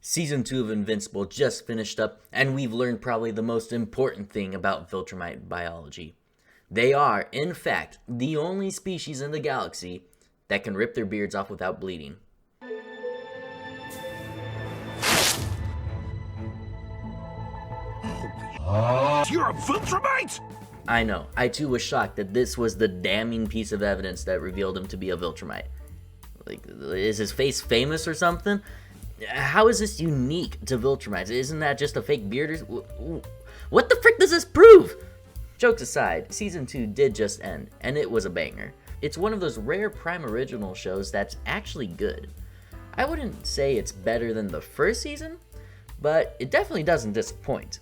Season 2 of Invincible just finished up, and we've learned probably the most important thing about Viltrumite biology. They are, in fact, the only species in the galaxy that can rip their beards off without bleeding. You're a Viltrumite? I know, I too was shocked that this was the damning piece of evidence that revealed him to be a Viltrumite. Like, is his face famous or something? How is this unique to Viltrumites? Isn't that just a fake beard? What the frick does this prove? Jokes aside, Season 2 did just end, and it was a banger. It's one of those rare Prime Original shows that's actually good. I wouldn't say it's better than the first season, but it definitely doesn't disappoint.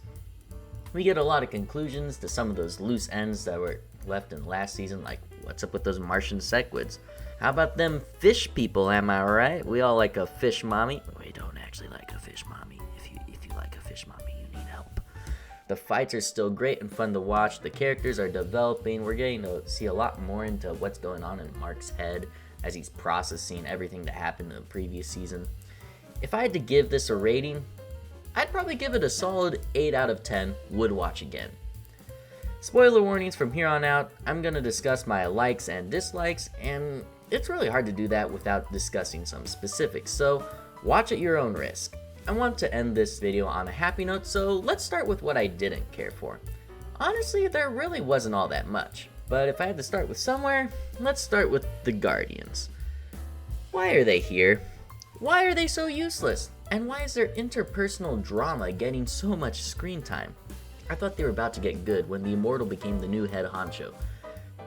We get a lot of conclusions to some of those loose ends that were left in last season, like what's up with those Martian sequids? How about them fish people, am I right? We all like a fish mommy. We don't actually like a fish mommy. If you like a fish mommy, you need help. The fights are still great and fun to watch. The characters are developing. We're getting to see a lot more into what's going on in Mark's head as he's processing everything that happened in the previous season. If I had to give this a rating, I'd probably give it a solid 8 out of 10, would watch again. Spoiler warnings from here on out. I'm going to discuss my likes and dislikes, and it's really hard to do that without discussing some specifics, so watch at your own risk. I want to end this video on a happy note, so let's start with what I didn't care for. Honestly, there really wasn't all that much, but if I had to start with somewhere, let's start with the Guardians. Why are they here? Why are they so useless? And why is their interpersonal drama getting so much screen time? I thought they were about to get good when the Immortal became the new head honcho.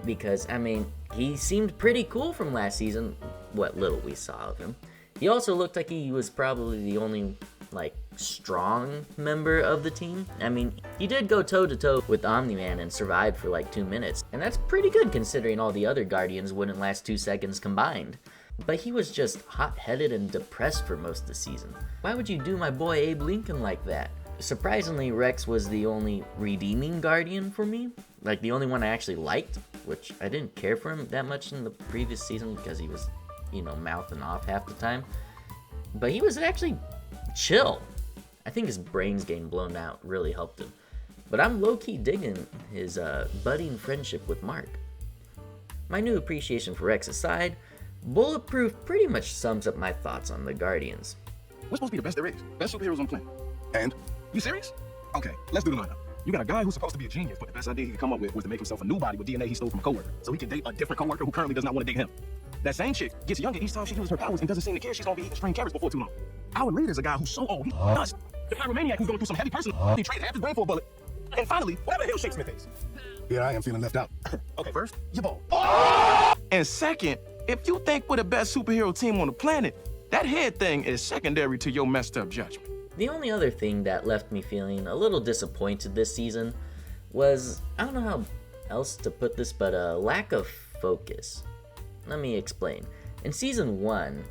Because, I mean, he seemed pretty cool from last season, what little we saw of him. He also looked like he was probably the only, strong member of the team. I mean, he did go toe-to-toe with Omni-Man and survived for 2 minutes. And that's pretty good considering all the other Guardians wouldn't last 2 seconds combined. But he was just hot-headed and depressed for most of the season. Why would you do my boy Abe Lincoln like that? Surprisingly, Rex was the only redeeming Guardian for me. The only one I actually liked, which I didn't care for him that much in the previous season because he was, mouthing off half the time. But he was actually chill. I think his brains getting blown out really helped him. But I'm low-key digging his budding friendship with Mark. My new appreciation for Rex aside, Bulletproof pretty much sums up my thoughts on the Guardians. We're supposed to be the best there is. Best superheroes on the planet. And? You serious? Okay, let's do the lineup. You got a guy who's supposed to be a genius, but the best idea he could come up with was to make himself a new body with DNA he stole from a coworker, so he can date a different coworker who currently does not want to date him. That same chick gets younger each time she uses her powers and doesn't seem to care she's gonna be eating string carrots before too long. Our leader's a guy who's so old, he's dust. The pyromaniac who's going through some heavy personal, he traded half his brain for a bullet. And finally, whatever the hell Shakespeare is. Here I am feeling left out. Okay, first, you're bald. Oh! And second, if you think we're the best superhero team on the planet, that head thing is secondary to your messed up judgment. The only other thing that left me feeling a little disappointed this season was, I don't know how else to put this, but a lack of focus. Let me explain. In Season 1,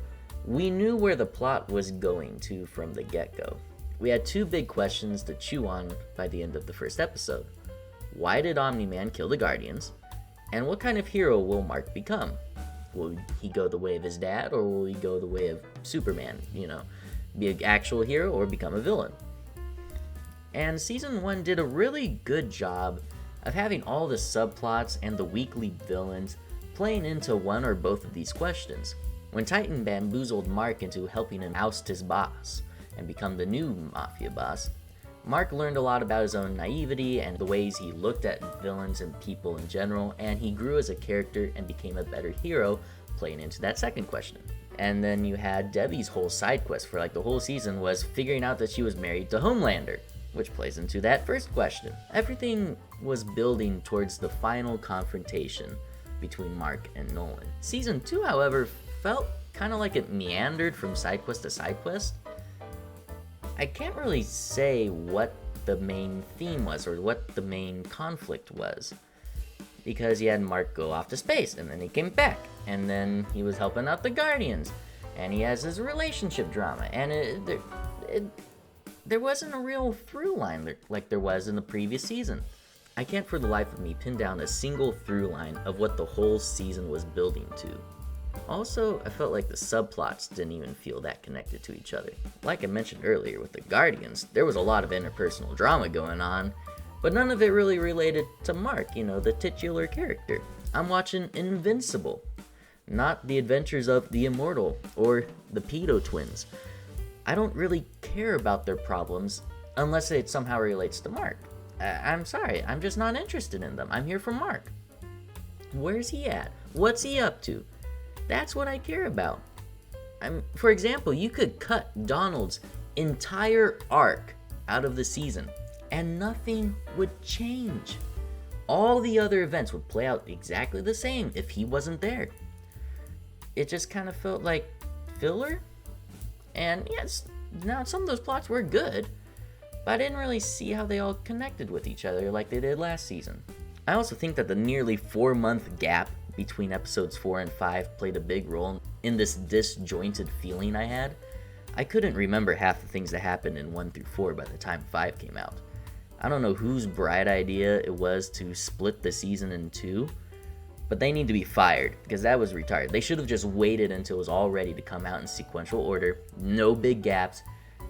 we knew where the plot was going to from the get-go. We had 2 big questions to chew on by the end of the first episode. Why did Omni-Man kill the Guardians? And what kind of hero will Mark become? Will he go the way of his dad, or will he go the way of Superman, be an actual hero or become a villain? And Season 1 did a really good job of having all the subplots and the weekly villains playing into one or both of these questions. When Titan bamboozled Mark into helping him oust his boss and become the new Mafia boss, Mark learned a lot about his own naivety and the ways he looked at villains and people in general, and he grew as a character and became a better hero, playing into that second question. And then you had Debbie's whole side quest for the whole season was figuring out that she was married to Homelander, which plays into that first question. Everything was building towards the final confrontation between Mark and Nolan. Season 2, however, felt kind of like it meandered from side quest to side quest. I can't really say what the main theme was or what the main conflict was, because you had Mark go off to space and then he came back and then he was helping out the Guardians and he has his relationship drama, and there wasn't a real through line like there was in the previous season. I can't for the life of me pin down a single through line of what the whole season was building to. Also, I felt like the subplots didn't even feel that connected to each other. Like I mentioned earlier with the Guardians, there was a lot of interpersonal drama going on, but none of it really related to Mark, the titular character. I'm watching Invincible, not The Adventures of the Immortal or the Pedo Twins. I don't really care about their problems unless it somehow relates to Mark. I'm sorry, I'm just not interested in them. I'm here for Mark. Where's he at? What's he up to? That's what I care about. For example, you could cut Donald's entire arc out of the season and nothing would change. All the other events would play out exactly the same if he wasn't there. It just kind of felt like filler. And yes, now some of those plots were good, but I didn't really see how they all connected with each other like they did last season. I also think that the nearly 4-month gap between episodes 4 and 5 played a big role in this disjointed feeling I had. I couldn't remember half the things that happened in 1 through 4 by the time 5 came out. I don't know whose bright idea it was to split the season in 2, but they need to be fired because that was retarded. They should have just waited until it was all ready to come out in sequential order, no big gaps,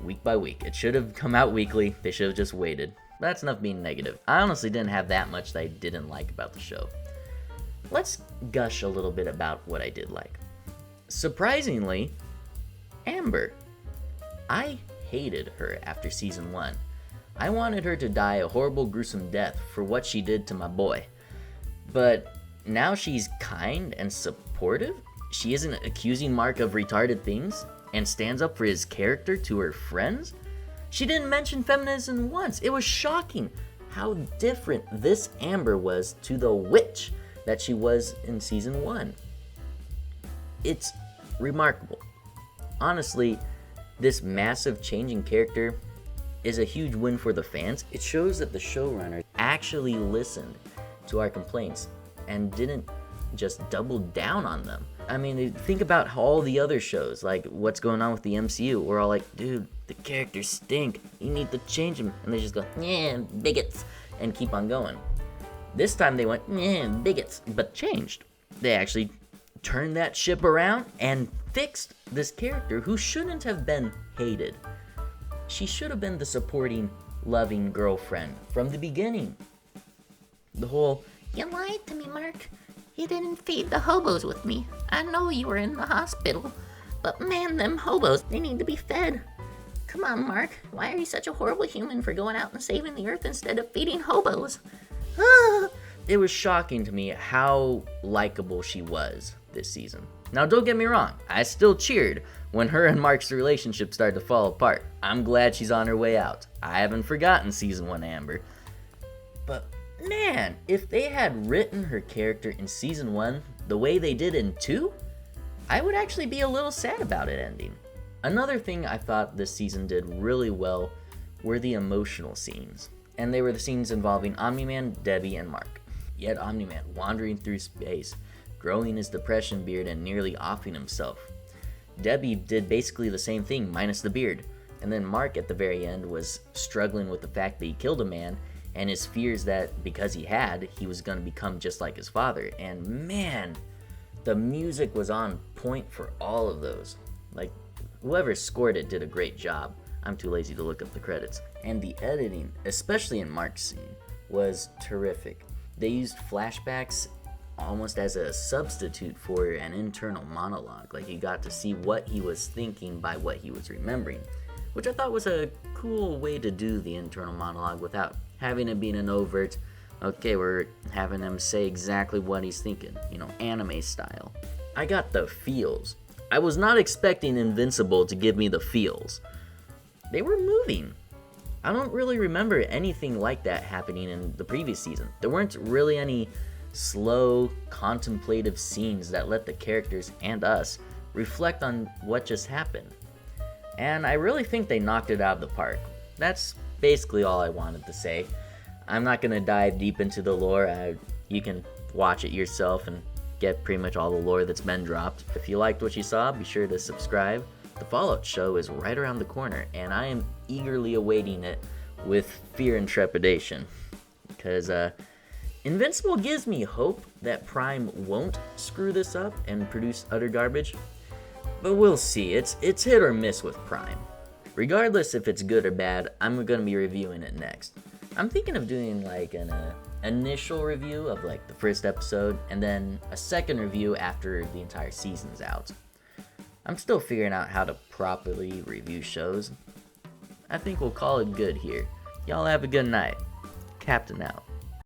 week by week. It should have come out weekly. They should have just waited. That's enough being negative. I honestly didn't have that much that I didn't like about the show. Let's gush a little bit about what I did like. Surprisingly, Amber. I hated her after season 1. I wanted her to die a horrible, gruesome death for what she did to my boy. But now she's kind and supportive. She isn't accusing Mark of retarded things and stands up for his character to her friends. She didn't mention feminism once. It was shocking how different this Amber was to the witch that she was in season 1. It's remarkable. Honestly, this massive change in character is a huge win for the fans. It shows that the showrunners actually listened to our complaints and didn't just double down on them. I mean, think about how all the other shows, like what's going on with the MCU, we're all like, dude, the characters stink, you need to change them. And they just go, yeah, bigots, and keep on going. This time they went, yeah, bigots, but changed. They actually turned that ship around and fixed this character who shouldn't have been hated. She should have been the supporting, loving girlfriend from the beginning. The whole, you lied to me, Mark. You didn't feed the hobos with me. I know you were in the hospital, but man, them hobos, they need to be fed. Come on, Mark. Why are you such a horrible human for going out and saving the earth instead of feeding hobos? It was shocking to me how likable she was this season. Now, don't get me wrong, I still cheered when her and Mark's relationship started to fall apart. I'm glad she's on her way out. I haven't forgotten season 1 Amber. But man, if they had written her character in season 1 the way they did in 2, I would actually be a little sad about it ending. Another thing I thought this season did really well were the emotional scenes. And they were the scenes involving Omni-Man, Debbie, and Mark. Yet Omni-Man wandering through space, growing his depression beard and nearly offing himself. Debbie did basically the same thing minus the beard. And then Mark at the very end was struggling with the fact that he killed a man and his fears that because he was going to become just like his father. And man, the music was on point for all of those. Like, whoever scored it did a great job. I'm too lazy to look up the credits. And the editing, especially in Mark's scene, was terrific. They used flashbacks almost as a substitute for an internal monologue. Like, you got to see what he was thinking by what he was remembering, which I thought was a cool way to do the internal monologue without having it being an overt, okay, we're having him say exactly what he's thinking, anime style. I got the feels. I was not expecting Invincible to give me the feels. They were moving. I don't really remember anything like that happening in the previous season. There weren't really any slow, contemplative scenes that let the characters and us reflect on what just happened. And I really think they knocked it out of the park. That's basically all I wanted to say. I'm not going to dive deep into the lore. You can watch it yourself and get pretty much all the lore that's been dropped. If you liked what you saw, be sure to subscribe. The Fallout show is right around the corner, and I am eagerly awaiting it with fear and trepidation. Because Invincible gives me hope that Prime won't screw this up and produce utter garbage, but we'll see. It's hit or miss with Prime. Regardless if it's good or bad, I'm gonna be reviewing it next. I'm thinking of doing like an initial review of like the first episode, and then a second review after the entire season's out. I'm still figuring out how to properly review shows. I think we'll call it good here. Y'all have a good night. Captain out.